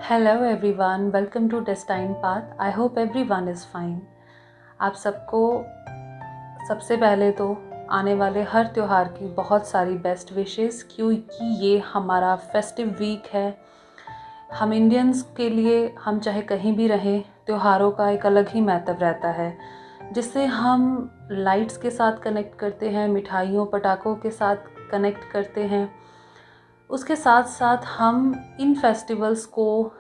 Hello everyone, welcome to destine path. I hope everyone is fine. आप सबको सबसे पहले तो आने वाले हर त्यौहार की बहुत सारी बेस्ट विशेस, क्योंकि ये हमारा फेस्टिव वीक है। हम इंडियंस के लिए, हम चाहे कहीं भी रहें, त्योहारों का एक अलग ही महत्व रहता है, जिससे हम लाइट्स के साथ कनेक्ट करते हैं, मिठाइयों पटाखों के साथ कनेक्ट करते हैं। उसके साथ साथ हम इन फेस्टिवल्स को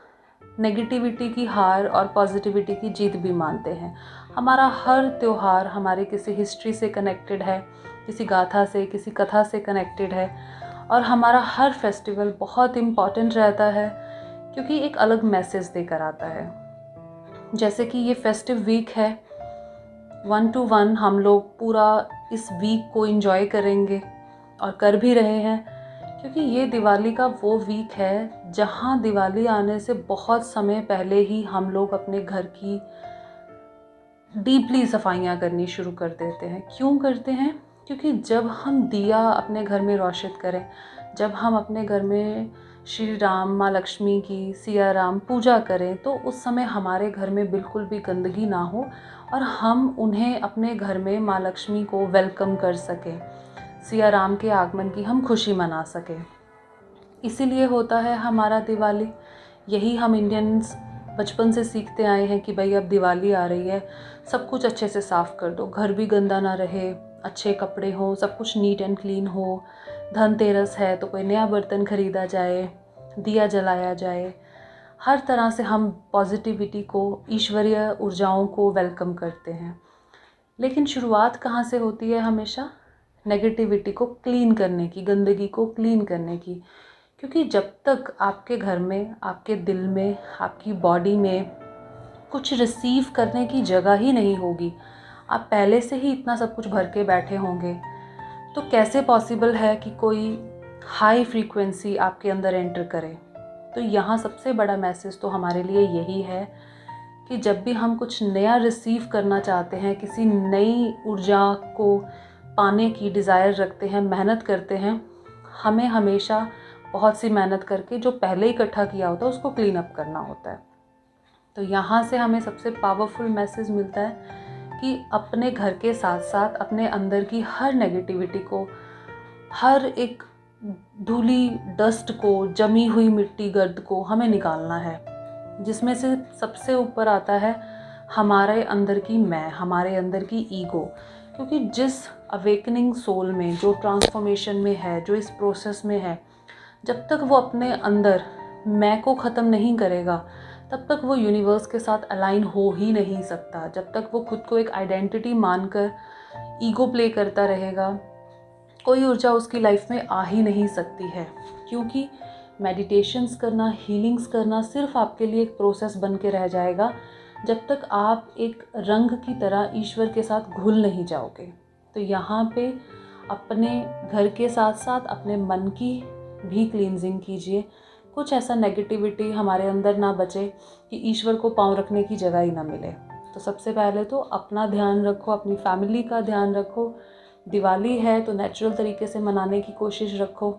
नेगेटिविटी की हार और पॉजिटिविटी की जीत भी मानते हैं। हमारा हर त्यौहार हमारे किसी हिस्ट्री से कनेक्टेड है, किसी गाथा से, किसी कथा से कनेक्टेड है, और हमारा हर फेस्टिवल बहुत इम्पॉर्टेंट रहता है क्योंकि एक अलग मैसेज देकर आता है। जैसे कि ये फेस्टिव वीक है, 1 to 1 हम लोग पूरा इस वीक को एंजॉय करेंगे और कर भी रहे हैं, क्योंकि ये दिवाली का वो वीक है जहाँ दिवाली आने से बहुत समय पहले ही हम लोग अपने घर की डीपली सफाइयाँ करनी शुरू कर देते हैं। क्यों करते हैं? क्योंकि जब हम दिया अपने घर में रोशित करें, जब हम अपने घर में श्री राम, माँ लक्ष्मी की, सिया राम पूजा करें, तो उस समय हमारे घर में बिल्कुल भी गंदगी ना हो और हम उन्हें अपने घर में, माँ लक्ष्मी को वेलकम कर सकें, सिया राम के आगमन की हम खुशी मना सकें। इसीलिए होता है हमारा दिवाली। यही हम इंडियंस बचपन से सीखते आए हैं कि भाई अब दिवाली आ रही है, सब कुछ अच्छे से साफ़ कर दो, घर भी गंदा ना रहे, अच्छे कपड़े हों, सब कुछ नीट एंड क्लीन हो। धनतेरस है तो कोई नया बर्तन खरीदा जाए, दिया जलाया जाए। हर तरह से हम पॉजिटिविटी को, ईश्वरीय ऊर्जाओं को वेलकम करते हैं। लेकिन शुरुआत कहाँ से होती है? हमेशा नेगेटिविटी को क्लीन करने की, गंदगी को क्लीन करने की। क्योंकि जब तक आपके घर में, आपके दिल में, आपकी बॉडी में कुछ रिसीव करने की जगह ही नहीं होगी, आप पहले से ही इतना सब कुछ भर के बैठे होंगे, तो कैसे पॉसिबल है कि कोई हाई फ्रीक्वेंसी आपके अंदर एंटर करे। तो यहाँ सबसे बड़ा मैसेज तो हमारे लिए यही है कि जब भी हम कुछ नया रिसीव करना चाहते हैं, किसी नई ऊर्जा को पाने की डिज़ायर रखते हैं, मेहनत करते हैं, हमें हमेशा बहुत सी मेहनत करके जो पहले इकट्ठा किया होता है उसको क्लीन अप करना होता है। तो यहाँ से हमें सबसे पावरफुल मैसेज मिलता है कि अपने घर के साथ साथ अपने अंदर की हर नेगेटिविटी को, हर एक धूली डस्ट को, जमी हुई मिट्टी गर्द को हमें निकालना है, जिसमें से सबसे ऊपर आता है हमारे अंदर की मैं, हमारे अंदर की ईगो। क्योंकि जिस अवेकनिंग सोल में, जो ट्रांसफॉर्मेशन में है, जो इस प्रोसेस में है, जब तक वो अपने अंदर मैं को ख़त्म नहीं करेगा, तब तक वो यूनिवर्स के साथ अलाइन हो ही नहीं सकता। जब तक वो खुद को एक आइडेंटिटी मानकर ईगो प्ले करता रहेगा, कोई ऊर्जा उसकी लाइफ में आ ही नहीं सकती है। क्योंकि मेडिटेशंस करना, हीलिंग्स करना सिर्फ आपके लिए एक प्रोसेस बन के रह जाएगा जब तक आप एक रंग की तरह ईश्वर के साथ घुल नहीं जाओगे। तो यहाँ पे अपने घर के साथ साथ अपने मन की भी क्लींजिंग कीजिए। कुछ ऐसा नेगेटिविटी हमारे अंदर ना बचे कि ईश्वर को पाँव रखने की जगह ही ना मिले। तो सबसे पहले तो अपना ध्यान रखो, अपनी फैमिली का ध्यान रखो। दिवाली है तो नेचुरल तरीके से मनाने की कोशिश रखो।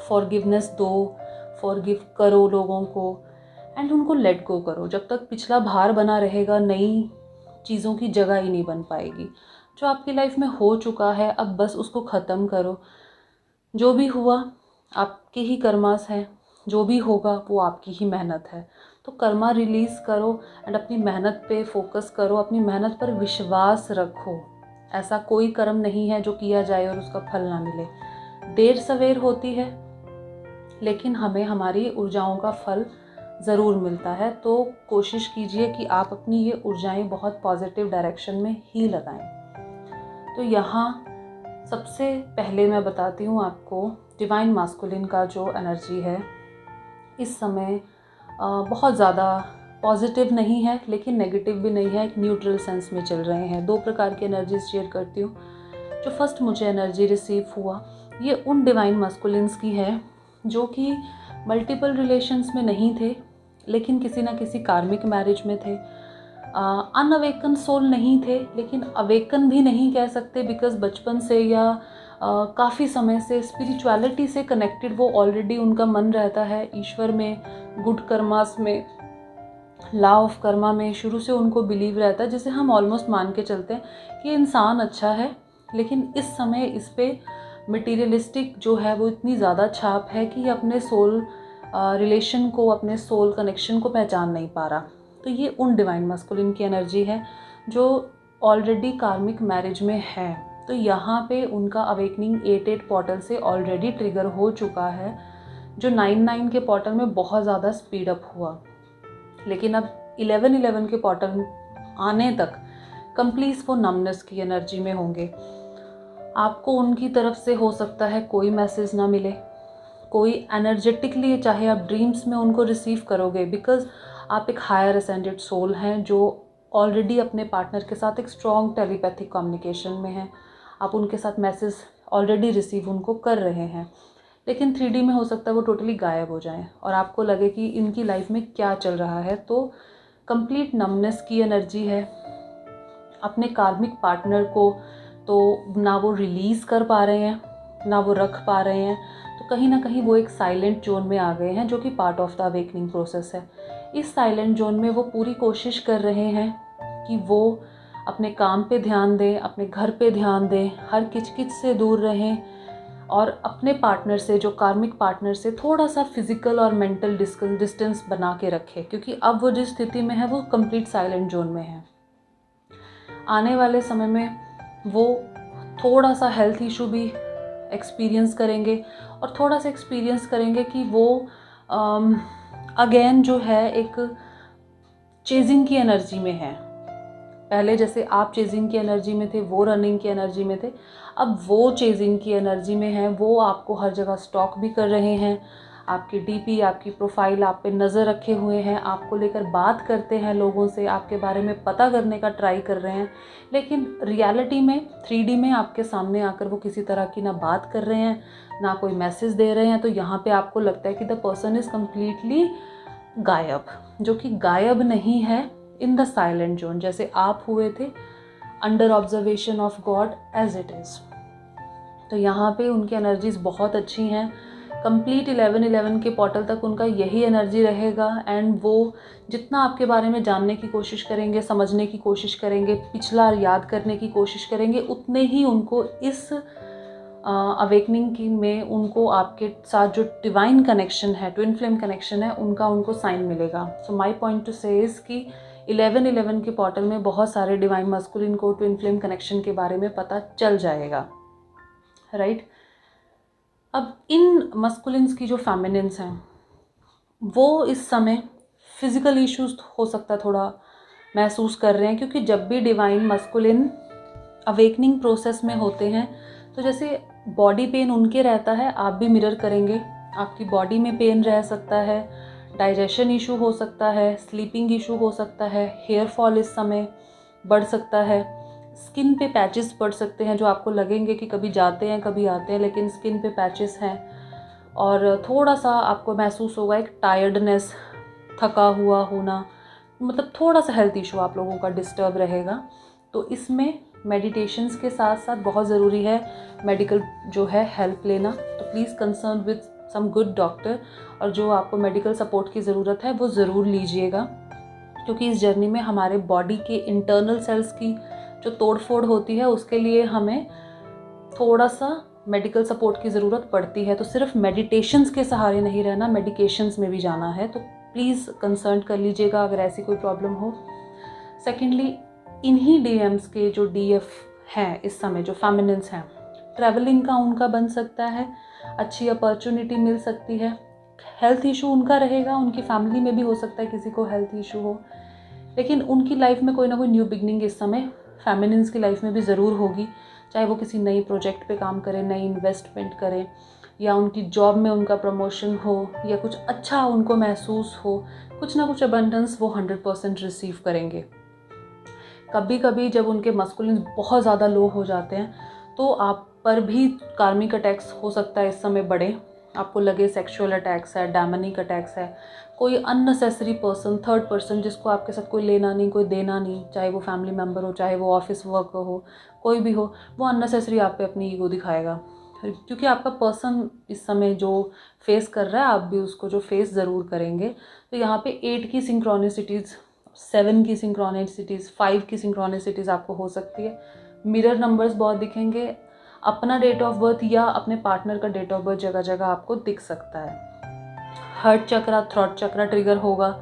फॉरगिवनेस दो, फॉरगिव करो लोगों को, एंड उनको लेट गो करो। जब तक पिछला भार बना रहेगा, नई चीज़ों की जगह ही नहीं बन पाएगी। जो आपकी लाइफ में हो चुका है, अब बस उसको ख़त्म करो। जो भी हुआ आपके ही कर्मास है, जो भी होगा वो आपकी ही मेहनत है। तो कर्मा रिलीज़ करो एंड अपनी मेहनत पे फोकस करो, अपनी मेहनत पर विश्वास रखो। ऐसा कोई कर्म नहीं है जो किया जाए और उसका फल ना मिले। देर सवेर होती है, लेकिन हमें हमारी ऊर्जाओं का फल ज़रूर मिलता है। तो कोशिश कीजिए कि आप अपनी ये ऊर्जाएं बहुत पॉजिटिव डायरेक्शन में ही लगाएं। तो यहाँ सबसे पहले मैं बताती हूँ आपको, डिवाइन मास्कुलिन का जो एनर्जी है इस समय बहुत ज़्यादा पॉजिटिव नहीं है, लेकिन नेगेटिव भी नहीं है, एक न्यूट्रल सेंस में चल रहे हैं। दो प्रकार की एनर्जीज शेयर करती हूँ। जो फर्स्ट मुझे एनर्जी रिसीव हुआ, ये उन डिवाइन मास्कुलिन्स की है जो कि मल्टीपल रिलेशंस में नहीं थे, लेकिन किसी ना किसी कार्मिक मैरिज में थे। अनअवेकन सोल नहीं थे, लेकिन अवेकन भी नहीं कह सकते, बिकॉज बचपन से या काफ़ी समय से स्पिरिचुअलिटी से कनेक्टेड वो ऑलरेडी उनका मन रहता है, ईश्वर में, गुड कर्मास में, लॉ ऑफ कर्मा में शुरू से उनको बिलीव रहता है, जिसे हम ऑलमोस्ट मान के चलते हैं कि इंसान अच्छा है। लेकिन इस समय इस पे मटीरियलिस्टिक जो है वो इतनी ज़्यादा छाप है कि ये अपने सोल रिलेशन को, अपने सोल कनेक्शन को पहचान नहीं पा रहा। तो ये उन डिवाइन मस्कुलिन की एनर्जी है जो ऑलरेडी कार्मिक मैरिज में है। तो यहाँ पे उनका अवेकनिंग 8-8 पोर्टल से ऑलरेडी ट्रिगर हो चुका है, जो 9-9 के पोर्टल में बहुत ज़्यादा स्पीड अप हुआ। लेकिन अब 11-11 के पोर्टल आने तक कंप्लीट वो नमनेस की एनर्जी में होंगे। आपको उनकी तरफ से हो सकता है कोई मैसेज ना मिले, कोई एनर्जेटिकली चाहे आप ड्रीम्स में उनको रिसीव करोगे, बिकॉज आप एक हायर असेंडेड सोल हैं जो ऑलरेडी अपने पार्टनर के साथ एक स्ट्रॉन्ग टेलीपैथिक कम्युनिकेशन में हैं। आप उनके साथ मैसेज ऑलरेडी रिसीव उनको कर रहे हैं। लेकिन 3D में हो सकता है वो टोटली गायब हो जाएं और आपको लगे कि इनकी लाइफ में क्या चल रहा है। तो कंप्लीट नमनेस की एनर्जी है। अपने कार्मिक पार्टनर को तो ना वो रिलीज़ कर पा रहे हैं, ना वो रख पा रहे हैं। तो कहीं ना कहीं वो एक साइलेंट जोन में आ गए हैं, जो कि part of the awakening process है। इस साइलेंट जोन में वो पूरी कोशिश कर रहे हैं कि वो अपने काम पे ध्यान दें, अपने घर पे ध्यान दें, हर किचकिच से दूर रहें और अपने पार्टनर से, जो कार्मिक पार्टनर से, थोड़ा सा फिजिकल और मेंटल डिस्टेंस बना के रखें, क्योंकि अब वो जिस स्थिति में है वो कंप्लीट साइलेंट जोन में है। आने वाले समय में वो थोड़ा सा हेल्थ इशू भी एक्सपीरियंस करेंगे और थोड़ा सा एक्सपीरियंस करेंगे कि वो अगेन जो है एक चेजिंग की एनर्जी में है। पहले जैसे आप चेजिंग की एनर्जी में थे, वो रनिंग की एनर्जी में थे, अब वो चेजिंग की एनर्जी में है। वो आपको हर जगह स्टॉक भी कर रहे हैं, आपकी डीपी, आपकी प्रोफाइल आप पे नज़र रखे हुए हैं, आपको लेकर बात करते हैं, लोगों से आपके बारे में पता करने का ट्राई कर रहे हैं। लेकिन रियलिटी में 3D में आपके सामने आकर वो किसी तरह की ना बात कर रहे हैं, ना कोई मैसेज दे रहे हैं। तो यहाँ पे आपको लगता है कि द पर्सन इज़ कम्प्लीटली गायब, जो कि गायब नहीं है, इन द साइलेंट जोन, जैसे आप हुए थे under observation of God as it is. तो यहाँ पे उनकी एनर्जीज बहुत अच्छी हैं। कंप्लीट 11-11 के पोर्टल तक उनका यही एनर्जी रहेगा एंड वो जितना आपके बारे में जानने की कोशिश करेंगे, समझने की कोशिश करेंगे, पिछला याद करने की कोशिश करेंगे, उतने ही उनको इस अवेकनिंग की में उनको आपके साथ जो डिवाइन कनेक्शन है, ट्विन फ्लेम कनेक्शन है, उनका उनको साइन मिलेगा। सो माय पॉइंट टू से इज़ कि 11-11 के पोर्टल में बहुत सारे डिवाइन मस्कुलिन को ट्विन फ्लेम कनेक्शन के बारे में पता चल जाएगा, राइट। अब इन मस्कुलिन्स की जो फेमिनिन्स हैं वो इस समय फिज़िकल इश्यूज हो सकता है थोड़ा महसूस कर रहे हैं, क्योंकि जब भी डिवाइन मस्कुलिन अवेकनिंग प्रोसेस में होते हैं तो जैसे बॉडी पेन उनके रहता है, आप भी मिरर करेंगे, आपकी बॉडी में पेन रह सकता है, डाइजेशन इशू हो सकता है, स्लीपिंग इशू हो सकता है, हेयर फॉल इस समय बढ़ सकता है, स्किन पे पैचेस पड़ सकते हैं जो आपको लगेंगे कि कभी जाते हैं कभी आते हैं, लेकिन स्किन पे पैचेस हैं। और थोड़ा सा आपको महसूस होगा एक टायर्डनेस, थका हुआ होना, मतलब थोड़ा सा हेल्थ इशू आप लोगों का डिस्टर्ब रहेगा। तो इसमें मेडिटेशंस के साथ साथ बहुत ज़रूरी है मेडिकल जो है हेल्प लेना। तो please concern with some good doctor, और जो आपको मेडिकल सपोर्ट की ज़रूरत है वो ज़रूर लीजिएगा, क्योंकि इस जर्नी में हमारे बॉडी के इंटरनल सेल्स की जो तोड़फोड़ होती है उसके लिए हमें थोड़ा सा मेडिकल सपोर्ट की ज़रूरत पड़ती है। तो सिर्फ मेडिटेशंस के सहारे नहीं रहना, मेडिकेशंस में भी जाना है। तो प्लीज़ कंसल्ट कर लीजिएगा अगर ऐसी कोई प्रॉब्लम हो। सेकेंडली, इन्हीं डीएम्स के जो डीएफ हैं इस समय, जो फेमिनिन्स हैं, ट्रैवलिंग का उनका बन सकता है, अच्छी अपॉर्चुनिटी मिल सकती है। हेल्थ इशू उनका रहेगा, उनकी फैमिली में भी हो सकता है किसी को हेल्थ इशू हो, लेकिन उनकी लाइफ में कोई ना कोई न्यू बिगनिंग इस समय फेमिनिन्स की लाइफ में भी ज़रूर होगी। चाहे वो किसी नई प्रोजेक्ट पे काम करें, नई इन्वेस्टमेंट करें, या उनकी जॉब में उनका प्रमोशन हो, या कुछ अच्छा उनको महसूस हो, कुछ ना कुछ अबंडेंस वो 100% रिसीव करेंगे। कभी कभी जब उनके मस्कुलिन बहुत ज़्यादा लो हो जाते हैं तो आप पर भी कार्मिक अटैक्स हो सकता है इस समय बढ़े, आपको लगे सेक्सुअल अटैक्स है, डैमनिक अटैक्स है, कोई अननेसेसरी पर्सन, थर्ड पर्सन जिसको आपके साथ कोई लेना नहीं कोई देना नहीं, चाहे वो फैमिली मेम्बर हो, चाहे वो ऑफिस वर्क हो, कोई भी हो, वो अननेसेसरी आप पे अपनी ईगो दिखाएगा। क्योंकि आपका पर्सन इस समय जो फेस कर रहा है आप भी उसको जो फेस ज़रूर करेंगे। तो यहाँ पे 8 की सिंक्रोनिसिटीज़, 7 की सिंक्रोनिसिटीज़, 5 की सिंक्रोनिसिटीज़ आपको हो सकती है। मिरर नंबर्स बहुत दिखेंगे। अपना डेट ऑफ बर्थ या अपने पार्टनर का डेट ऑफ बर्थ जगह जगह आपको दिख सकता है। हार्ट चक्रा, थ्रॉट चक्रा ट्रिगर होगा।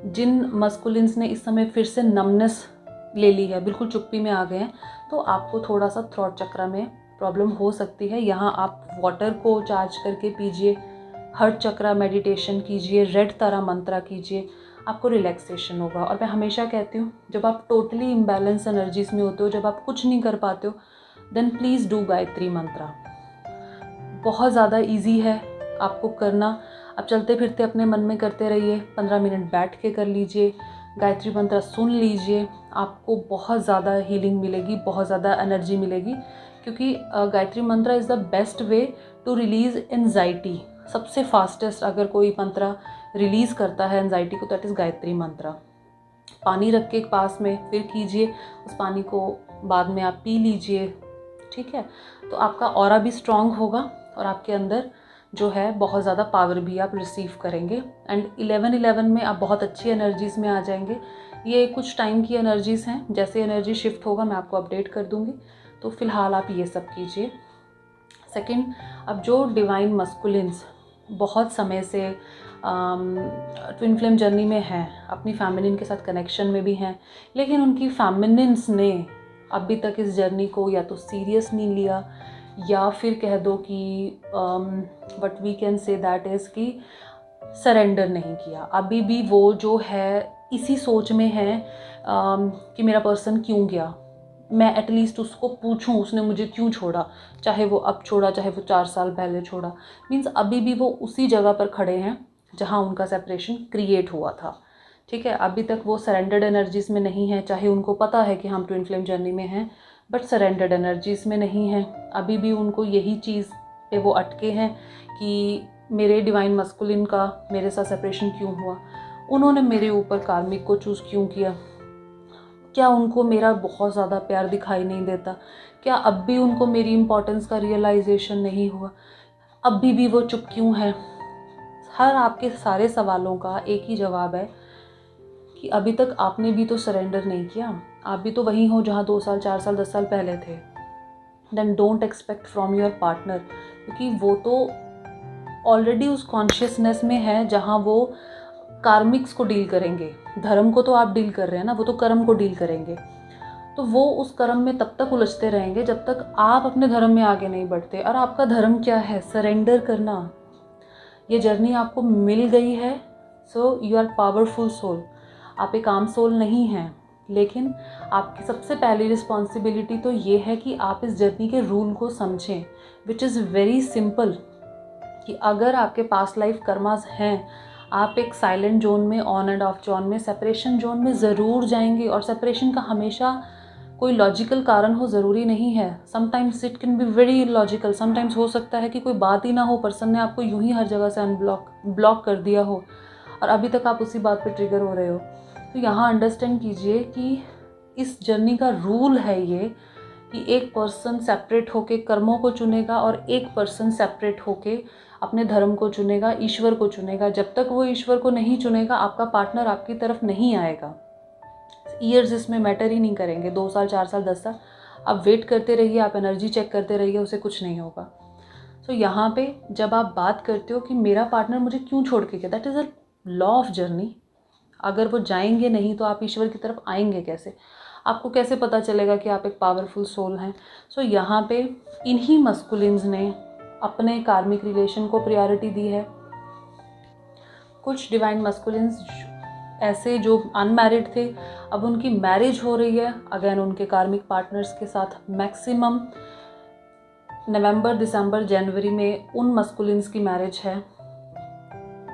जिन मस्कुलिन्स ने इस समय फिर से नमनेस ले ली है, बिल्कुल चुप्पी में आ गए हैं, तो आपको थोड़ा सा थ्रॉट चक्रा में प्रॉब्लम हो सकती है। यहाँ आप वाटर को चार्ज करके पीजिए, हार्ट चक्रा मेडिटेशन कीजिए, रेड तारा मंत्रा कीजिए, आपको रिलैक्सेशन होगा। और मैं हमेशा कहती हूँ जब आप टोटली इम्बैलेंस एनर्जीज में होते हो, जब आप कुछ नहीं कर पाते हो, देन प्लीज़ डू गायत्री मंत्रा। बहुत ज़्यादा इजी है आपको करना। आप चलते फिरते अपने मन में करते रहिए, 15 मिनट बैठ के कर लीजिए, गायत्री मंत्र सुन लीजिए, आपको बहुत ज़्यादा हीलिंग मिलेगी, बहुत ज़्यादा एनर्जी मिलेगी। क्योंकि Gayatri Mantra is the best way to release anxiety. सबसे फास्टेस्ट अगर कोई मंत्र रिलीज़ करता है एनजाइटी को, दैट इज़ गायत्री मंत्र। पानी रख के पास में फिर कीजिए, उस पानी को बाद में आप पी लीजिए, ठीक है। तो आपका ऑरा भी स्ट्रांग होगा और आपके अंदर जो है बहुत ज़्यादा पावर भी आप रिसीव करेंगे। एंड 11-11 में आप बहुत अच्छी एनर्जीज़ में आ जाएंगे। ये कुछ टाइम की एनर्जीज़ हैं, जैसे एनर्जी शिफ्ट होगा मैं आपको अपडेट कर दूँगी। तो फिलहाल आप ये सब कीजिए। सेकंड, अब जो डिवाइन मस्कुलिन्स बहुत समय से ट्विन फ्लेम जर्नी में हैं, अपनी फैमिलिन के साथ कनेक्शन में भी हैं, लेकिन उनकी फैमिलिन्स ने अभी तक इस जर्नी को या तो सीरियस नहीं लिया, या फिर कह दो कि but we can say that is कि सरेंडर नहीं किया। अभी भी वो जो है इसी सोच में है कि मेरा पर्सन क्यों गया, मैं एटलीस्ट उसको पूछूं उसने मुझे क्यों छोड़ा, चाहे वो अब छोड़ा चाहे वो 4 साल पहले छोड़ा। मीन्स अभी भी वो उसी जगह पर खड़े हैं जहां उनका सेपरेशन क्रिएट हुआ था, ठीक है। अभी तक वो सरेंडर्ड एनर्जीज़ में नहीं है, चाहे उनको पता है कि हम ट्विन फ्लेम जर्नी में हैं, बट सरेंडर्ड एनर्जीज़ में नहीं है। अभी भी उनको यही चीज़ पे वो अटके हैं कि मेरे डिवाइन मस्कुलिन का मेरे साथ सेपरेशन क्यों हुआ, उन्होंने मेरे ऊपर कार्मिक को चूज़ क्यों किया, क्या उनको मेरा बहुत ज़्यादा प्यार दिखाई नहीं देता, क्या अब भी उनको मेरी इम्पोर्टेंस का रियलाइजेशन नहीं हुआ, अभी भी वो चुप क्यों है। हर आपके सारे सवालों का एक ही जवाब है कि अभी तक आपने भी तो सरेंडर नहीं किया, आप भी तो वहीं हो जहाँ 2 साल 4 साल 10 साल पहले थे। Then don't expect from your partner, क्योंकि वो तो ऑलरेडी उस कॉन्शियसनेस में है जहाँ वो कार्मिक्स को डील करेंगे। धर्म को तो आप डील कर रहे हैं ना, वो तो कर्म को डील करेंगे। तो वो उस कर्म में तब तक उलझते रहेंगे जब तक आप अपने धर्म में आगे नहीं बढ़ते। और आपका धर्म क्या है? सरेंडर करना। ये जर्नी आपको मिल गई है, so you are powerful soul. आप एक आम सोल नहीं हैं, लेकिन आपकी सबसे पहली रिस्पॉन्सिबिलिटी तो ये है कि आप इस जर्नी के रूल को समझें, विच इज़ वेरी सिंपल। कि अगर आपके पास्ट लाइफ कर्मास हैं, आप एक साइलेंट जोन में, ऑन एंड ऑफ जोन में, सेपरेशन जोन में ज़रूर जाएंगे। और सेपरेशन का हमेशा कोई लॉजिकल कारण हो ज़रूरी नहीं है। Sometimes it can be very illogical. Sometimes हो सकता है कि कोई बात ही ना हो, पर्सन ने आपको यूं ही हर जगह से ब्लॉक कर दिया हो और अभी तक आप उसी बात पे ट्रिगर हो रहे हो। तो यहाँ अंडरस्टैंड कीजिए कि इस जर्नी का रूल है ये कि एक पर्सन सेपरेट होके कर्मों को चुनेगा और एक पर्सन सेपरेट होके अपने धर्म को चुनेगा, ईश्वर को चुनेगा। जब तक वो ईश्वर को नहीं चुनेगा, आपका पार्टनर आपकी तरफ नहीं आएगा। ईयर्स इसमें मैटर ही नहीं करेंगे, 2 साल 4 साल 10 साल आप वेट करते रहिए, आप एनर्जी चेक करते रहिए, उसे कुछ नहीं होगा। तो यहाँ पे जब आप बात करते हो कि मेरा पार्टनर मुझे क्यों छोड़ के गया, that is a law of journey. अगर वो जाएंगे नहीं तो आप ईश्वर की तरफ आएंगे कैसे? आपको कैसे पता चलेगा कि आप एक पावरफुल सोल हैं? सो यहाँ पे इन्हीं मस्कुलिन्स ने अपने कार्मिक रिलेशन को प्रायोरिटी दी है। कुछ डिवाइन मस्कुलिन्स ऐसे जो अनमैरिड थे, अब उनकी मैरिज हो रही है अगेन उनके कार्मिक पार्टनर्स के साथ। मैक्सिमम नवंबर, दिसंबर, जनवरी में उन मस्कुलिन्स की मैरिज है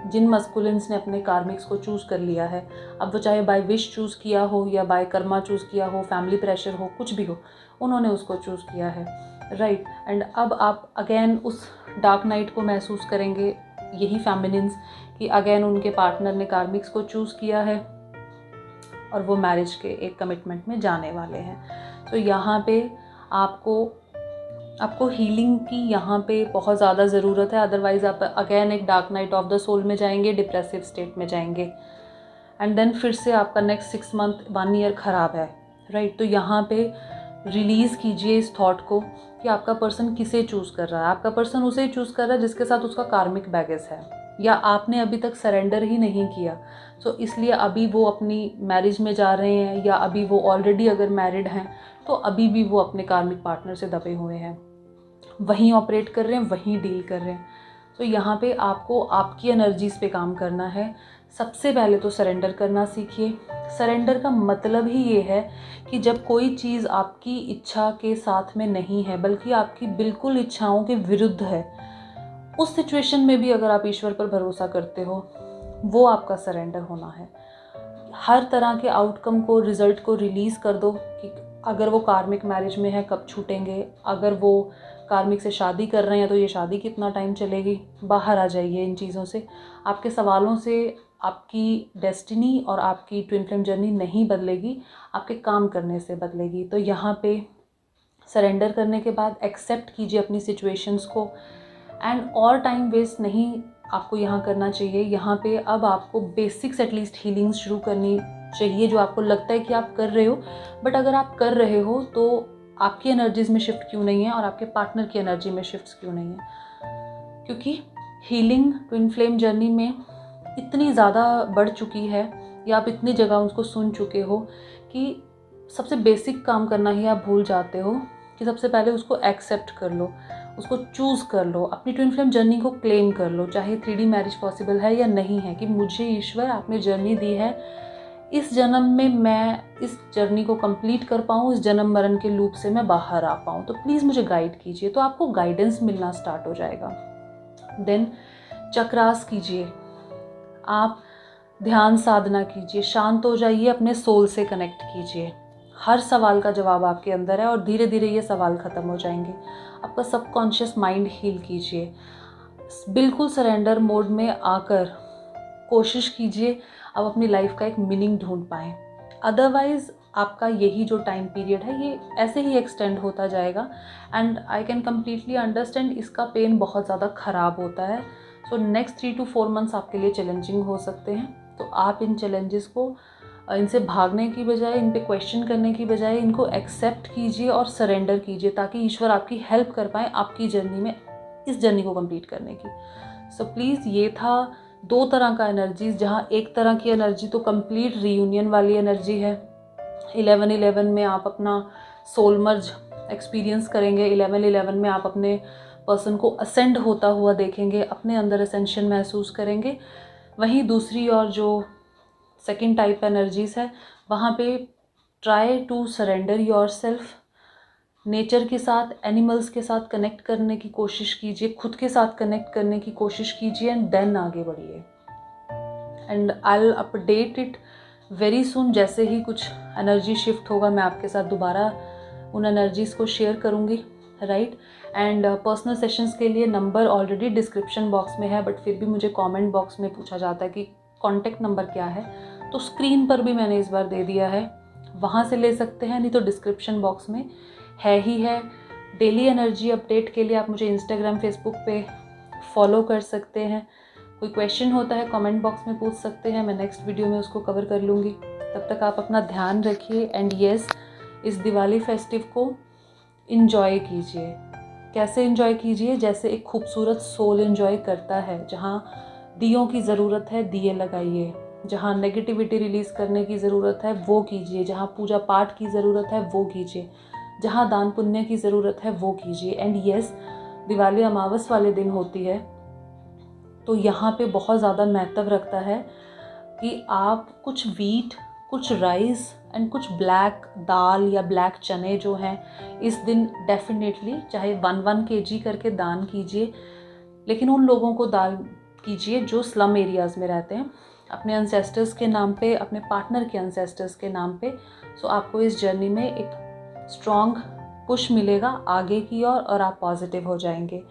जिन मस्कुलिन्स ने अपने कार्मिक्स को चूज़ कर लिया है। अब वो चाहे बाय विश चूज़ किया हो या बाय कर्मा चूज़ किया हो, फैमिली प्रेशर हो, कुछ भी हो, उन्होंने उसको चूज़ किया है, राइट। एंड अब आप अगेन उस डार्क नाइट को महसूस करेंगे यही फेमिनिन्स कि अगेन उनके पार्टनर ने कार्मिक्स को चूज़ किया है और वो मैरिज के एक कमिटमेंट में जाने वाले हैं। तो यहाँ पे आपको हीलिंग की यहाँ पे बहुत ज़्यादा ज़रूरत है, अदरवाइज़ आप अगेन एक dark night of the soul में जाएंगे, डिप्रेसिव स्टेट में जाएंगे, एंड देन फिर से आपका नेक्स्ट 6 मंथ 1 ईयर ख़राब है, राइट। तो यहाँ पे रिलीज़ कीजिए इस थॉट को कि आपका पर्सन किसे चूज़ कर रहा है। आपका पर्सन उसे चूज़ कर रहा है जिसके साथ उसका कार्मिक बैगेज है, या आपने अभी तक सरेंडर ही नहीं किया, तो इसलिए अभी वो अपनी मैरिज में जा रहे हैं, या अभी वो ऑलरेडी अगर मैरिड हैं तो अभी भी वो अपने कार्मिक पार्टनर से दबे हुए हैं, वहीं ऑपरेट कर रहे हैं, वहीं डील कर रहे हैं। तो यहाँ पे आपको आपकी एनर्जीज़ पे काम करना है। सबसे पहले तो सरेंडर करना सीखिए। सरेंडर का मतलब ही ये है कि जब कोई चीज़ आपकी इच्छा के साथ में नहीं है, बल्कि आपकी बिल्कुल इच्छाओं के विरुद्ध है, उस सिचुएशन में भी अगर आप ईश्वर पर भरोसा करते हो, वो आपका सरेंडर होना है। हर तरह के आउटकम को, रिज़ल्ट को रिलीज़ कर दो कि अगर वो कार्मिक मैरिज में है कब छूटेंगे, अगर वो कार्मिक से शादी कर रहे हैं तो ये शादी कितना टाइम चलेगी। बाहर आ जाइए इन चीज़ों से। आपके सवालों से आपकी डेस्टिनी और आपकी ट्विन फ्लेम जर्नी नहीं बदलेगी, आपके काम करने से बदलेगी। तो यहाँ पे सरेंडर करने के बाद एक्सेप्ट कीजिए अपनी सिचुएशंस को, एंड और टाइम वेस्ट नहीं आपको यहाँ करना चाहिए। यहाँ पे अब आपको बेसिक्स एटलीस्ट हीलिंग शुरू करनी चाहिए, जो आपको लगता है कि आप कर रहे हो, बट अगर आप कर रहे हो तो आपकी एनर्जीज में शिफ्ट क्यों नहीं है और आपके पार्टनर की एनर्जी में शिफ्ट क्यों नहीं है। क्योंकि हीलिंग ट्विन फ्लेम जर्नी में इतनी ज़्यादा बढ़ चुकी है, या आप इतनी जगह उसको सुन चुके हो कि सबसे बेसिक काम करना ही आप भूल जाते हो कि सबसे पहले उसको एक्सेप्ट कर लो, उसको चूज़ कर लो, अपनी ट्विन फ्लेम जर्नी को क्लेम कर लो, चाहे 3D मैरिज पॉसिबल है या नहीं है, कि मुझे ईश्वर आपने जर्नी दी है, इस जन्म में मैं इस जर्नी को कंप्लीट कर पाऊँ, इस जन्म मरण के लूप से मैं बाहर आ पाऊँ, तो प्लीज़ मुझे गाइड कीजिए। तो आपको गाइडेंस मिलना स्टार्ट हो जाएगा। देन चक्रास कीजिए, आप ध्यान साधना कीजिए, शांत हो जाइए, अपने सोल से कनेक्ट कीजिए। हर सवाल का जवाब आपके अंदर है और धीरे धीरे ये सवाल ख़त्म हो जाएंगे। आपका सबकॉन्शियस माइंड हील कीजिए, बिल्कुल सरेंडर मोड में आकर कोशिश कीजिए अब अपनी लाइफ का एक मीनिंग ढूंढ पाएँ। अदरवाइज़ आपका यही जो टाइम पीरियड है ये ऐसे ही एक्सटेंड होता जाएगा, and I can completely understand, इसका पेन बहुत ज़्यादा ख़राब होता है। सो नेक्स्ट 3 to 4 मंथ्स आपके लिए चैलेंजिंग हो सकते हैं। तो आप इन चैलेंजेस को, इनसे भागने की बजाय, इन पे क्वेश्चन करने की बजाय, इनको एक्सेप्ट कीजिए और सरेंडर कीजिए, ताकि ईश्वर आपकी हेल्प कर पाए आपकी जर्नी में, इस जर्नी को कंप्लीट करने की। सो प्लीज़, ये था 2 तरह का एनर्जीज, जहाँ एक तरह की एनर्जी तो कंप्लीट रीयूनियन वाली एनर्जी है। 11-11 में आप अपना सोल मर्ज एक्सपीरियंस करेंगे। 11-11 में आप अपने पर्सन को असेंड होता हुआ देखेंगे, अपने अंदर असेंशन महसूस करेंगे। वहीं दूसरी और जो सेकंड टाइप एनर्जीज है, वहाँ पे try to surrender yourself, nature के साथ, एनिमल्स के साथ कनेक्ट करने की कोशिश कीजिए, खुद के साथ कनेक्ट करने की कोशिश कीजिए, एंड देन आगे बढ़िए। And I will update it very soon. जैसे ही कुछ एनर्जी शिफ्ट होगा मैं आपके साथ दोबारा उन एनर्जीज़ को शेयर करूँगी, राइट। एंड पर्सनल सेशंस के लिए नंबर ऑलरेडी डिस्क्रिप्शन बॉक्स में है, बट फिर भी मुझे कमेंट बॉक्स में पूछा जाता है कि कॉन्टैक्ट नंबर क्या है, तो स्क्रीन पर भी मैंने इस बार दे दिया है, वहाँ से ले सकते हैं, नहीं तो डिस्क्रिप्शन बॉक्स में है ही है। डेली एनर्जी अपडेट के लिए आप मुझे इंस्टाग्राम, फेसबुक पे फॉलो कर सकते हैं। कोई क्वेश्चन होता है कमेंट बॉक्स में पूछ सकते हैं, मैं नेक्स्ट वीडियो में उसको कवर कर लूँगी। तब तक आप अपना ध्यान रखिए, एंड येस, इस दिवाली फेस्टिव को इन्जॉय कीजिए। कैसे इन्जॉय कीजिए? जैसे एक खूबसूरत सोल इन्जॉय करता है। जहाँ दियों की ज़रूरत है दिए लगाइए, जहाँ नेगेटिविटी रिलीज़ करने की ज़रूरत है वो कीजिए, जहाँ पूजा पाठ की ज़रूरत है वो कीजिए, जहाँ दान पुण्य की ज़रूरत है वो कीजिए। एंड येस, दिवाली अमावस वाले दिन होती है, तो यहाँ पे बहुत ज़्यादा महत्व रखता है कि आप कुछ वीट, कुछ राइस एंड कुछ ब्लैक दाल या ब्लैक चने जो हैं, इस दिन डेफिनेटली चाहे 1-1 kg करके दान कीजिए, लेकिन उन लोगों को दान कीजिए जो स्लम एरियाज़ में रहते हैं, अपने एंसेस्टर्स के नाम पे, अपने पार्टनर के एंसेस्टर्स के नाम पे। सो आपको इस जर्नी में एक स्ट्रॉन्ग पुश मिलेगा आगे की ओर, और आप पॉजिटिव हो जाएंगे।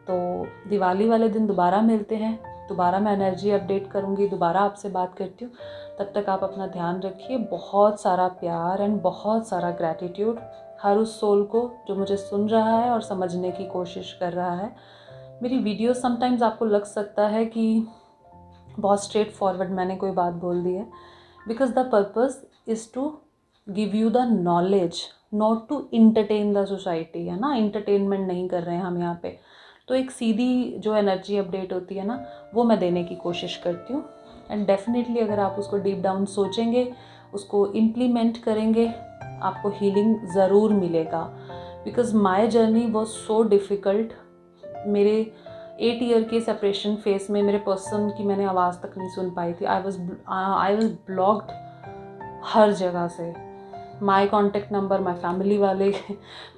तो दिवाली वाले दिन दोबारा मिलते हैं, दोबारा मैं एनर्जी अपडेट करूँगी, दोबारा आपसे बात करती हूँ। तब तक आप अपना ध्यान रखिए। बहुत सारा प्यार एंड बहुत सारा ग्रैटिट्यूड हर उस सोल को जो मुझे सुन रहा है और समझने की कोशिश कर रहा है। मेरी वीडियो समटाइम्स आपको लग सकता है कि बहुत स्ट्रेट फॉरवर्ड मैंने कोई बात बोल दी है, because the purpose is to give you the knowledge, not to entertain the society, है ना। इंटरटेनमेंट नहीं कर रहे हैं हम यहाँ पे। तो एक सीधी जो एनर्जी अपडेट होती है ना, वो मैं देने की कोशिश करती हूँ। एंड डेफिनेटली अगर आप उसको डीप डाउन सोचेंगे, उसको इम्प्लीमेंट करेंगे, आपको हीलिंग ज़रूर मिलेगा। Because my journey was so difficult. मेरे 8 ईयर के सेपरेशन फेस में मेरे पर्सन की मैंने आवाज़ तक नहीं सुन पाई थी। आई वॉज ब्लॉक्ड हर जगह से। My contact number, my family वाले,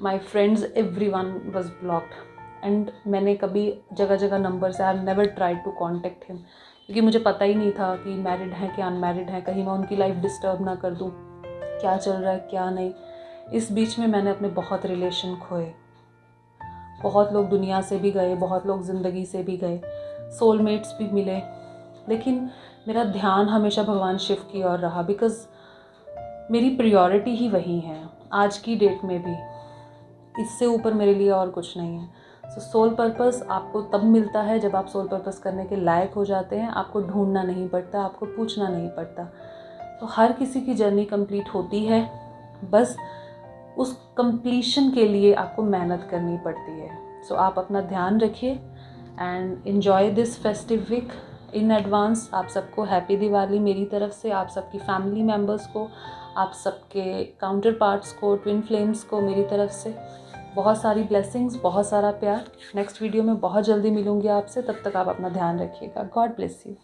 my friends, everyone was blocked. And मैंने कभी जगह जगह नंबर से I have never tried to contact him, क्योंकि मुझे पता ही नहीं था कि मैरिड हैं कि अनमैरिड हैं, कहीं मैं उनकी लाइफ डिस्टर्ब ना कर दूँ, क्या चल रहा है क्या नहीं। इस बीच में मैंने अपने बहुत रिलेशन खोए, बहुत लोग दुनिया से भी गए, बहुत लोग ज़िंदगी से भी गए, सोलमेट्स भी मिले, लेकिन मेरा ध्यान हमेशा भगवान शिव की ओर रहा। बिकॉज़ मेरी प्रायोरिटी ही वही है आज की डेट में भी। इससे ऊपर मेरे लिए और कुछ नहीं है। सो सोल पर्पस आपको तब मिलता है जब आप सोल पर्पस करने के लायक हो जाते हैं। आपको ढूंढना नहीं पड़ता, आपको पूछना नहीं पड़ता। तो हर किसी की जर्नी कंप्लीट होती है, बस उस कंप्लीशन के लिए आपको मेहनत करनी पड़ती है। सो आप अपना ध्यान रखिए and enjoy this festive week in advance. आप सबको हैप्पी दिवाली मेरी तरफ से, आप सबकी फैमिली मेम्बर्स को, आप सबके काउंटर पार्ट्स को, ट्विन फ्लेम्स को मेरी तरफ से बहुत सारी ब्लेसिंग्स, बहुत सारा प्यार। नेक्स्ट वीडियो में बहुत जल्दी मिलूंगी आपसे, तब तक आप अपना ध्यान रखिएगा। God bless you.